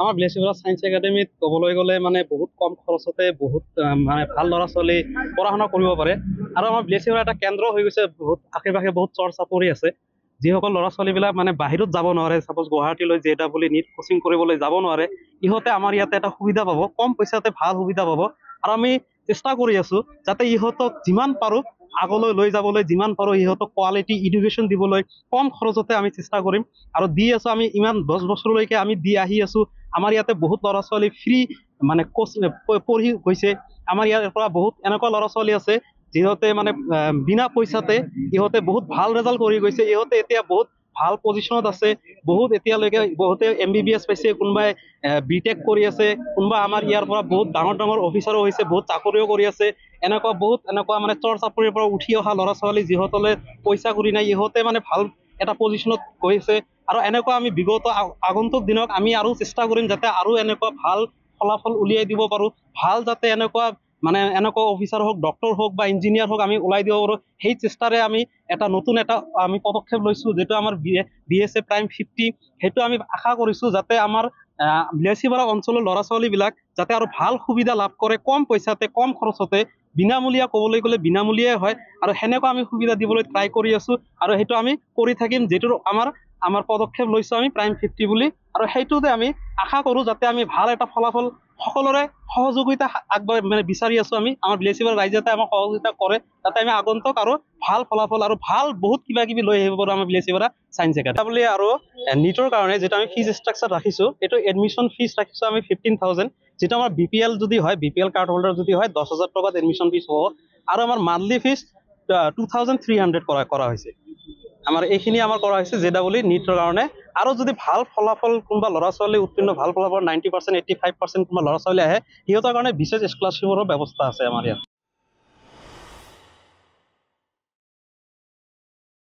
আমাৰ বিলেচিপাৰা চায়েন্স একাডেমীত ক'বলৈ গ'লে মানে বহুত কম খৰচতে বহুত মানে ভাল ল'ৰা ছোৱালী পঢ়া শুনা কৰিব পাৰে। আৰু আমাৰ বিলেচিপাৰা এটা কেন্দ্ৰ হৈ গৈছে, বহুত আশে পাশে বহুত চৰ চাপৰি আছে। যিসকল ল'ৰা ছোৱালীবিলাক মানে বাহিৰত যাব নোৱাৰে, ছাপ'জ গুৱাহাটীলৈ J double E NEET coaching কৰিবলৈ যাব নোৱাৰে, ইহঁতে আমাৰ ইয়াতে এটা সুবিধা পাব, কম পইচাতে ভাল সুবিধা পাব। আৰু আমি চেষ্টা কৰি আছো যাতে ইহঁতক যিমান পাৰো আগলৈ লৈ যাবলৈ, যিমান পাৰো ইহঁতক কোৱালিটি এডুকেশ্যন দিবলৈ কম খৰচতে আমি চেষ্টা কৰিম। আৰু দি আছো, আমি ইমান 10 বছৰলৈকে আমি দি আহি আছো। আমাৰ ইয়াতে বহুত ল'ৰা ছোৱালী ফ্ৰী মানে কোচ পঢ়ি গৈছে। আমাৰ ইয়াৰ পৰা বহুত এনেকুৱা ল'ৰা ছোৱালী আছে যিহঁতে মানে বিনা পইচাতে ইহঁতে বহুত ভাল ৰেজাল্ট কৰি গৈছে। ইহঁতে এতিয়া বহুত ভাল পজিশ্যনত আছে। বহুত এতিয়ালৈকে বহুতে MBBS পাইছে, কোনোবাই BTech কৰি আছে, কোনোবা আমাৰ ইয়াৰ পৰা বহুত ডাঙৰ ডাঙৰ অফিচাৰো হৈছে, বহুত চাকৰিও কৰি আছে। এনেকুৱা মানে চৰ চাপৰিৰ পৰা উঠি অহা ল'ৰা ছোৱালী যিহঁতলৈ পইচা কৰি নাই, ইহঁতে মানে ভাল এটা পজিশ্যনত গৈছে। আৰু এনেকুৱা আমি বিগত আগন্তুক দিনত আমি আৰু চেষ্টা কৰিম যাতে আৰু এনেকুৱা ভাল ফলাফল উলিয়াই দিব পাৰো। ভাল যাতে এনেকুৱা অফিচাৰ হওক, ডক্তৰ হওক বা ইঞ্জিনিয়াৰ হওক আমি ওলাই দিব পাৰো। সেই চেষ্টাৰে আমি নতুন এটা আমি পদক্ষেপ লৈছো, যিটো আমাৰ BSA প্ৰাইম 50। সেইটো আমি আশা কৰিছো যাতে আমাৰ বিলেচিপাৰা অঞ্চলৰ ল'ৰা ছোৱালী বিলাক যাতে আৰু ভাল সুবিধা লাভ কৰে, কম পইচাতে কম খৰচতে, বিনামূলীয়া, ক'বলৈ গ'লে বিনামূলীয়াই হয়। আৰু সেনেকুৱা আমি সুবিধা দিবলৈ ট্ৰাই কৰি আছো, আৰু সেইটো আমি কৰি থাকিম। যিটো আমাৰ পদক্ষেপ লৈছো আমি প্ৰাইম 50 বুলি। আৰু সেইটোতে আমি আশা কৰো যাতে আমি ভাল এটা ফলাফল, সকলোৰে সহযোগিতা মানে বিচাৰি আছো আমি, আমাৰ বিলেচিপাৰা ৰাইজে যাতে আমাক সহযোগিতা কৰে, যাতে আমি আগন্তুক আৰু ভাল ফলাফল আৰু ভাল বহুত কিবা কিবি লৈ আহিব পাৰো আমাৰ বিলেচিপাৰা চায়েন্স একাডেমী বুলি। আৰু নিটৰ কাৰণে যিটো আমি ফিজ ষ্ট্ৰাকচাৰ ৰাখিছো, এইটো এডমিশ্যন ফিজ ৰাখিছো আমি 15,000। যিটো আমাৰ BPL যদি হয়, BPL কাৰ্ড হোল্ডাৰ যদি হয়, 10,000 টকাত এডমিশ্যন ফিজ হ'ব। আৰু আমাৰ মান্থলি ফিজ 2,300 কৰা হৈছে। আমাৰ এইখিনি আমাৰ কৰা হৈছে JEE নীটৰ কাৰণে। আৰু যদি ভাল ফলাফল কোনোবা ল'ৰা ছোৱালী উত্তীৰ্ণ, ভাল ফলাফল 90%, 85% কোনোবা ল'ৰা ছোৱালী আহে, সিহঁতৰ কাৰণে বিশেষ স্কলাৰশ্বিপৰো ব্যৱস্থা আছে আমাৰ ইয়াত।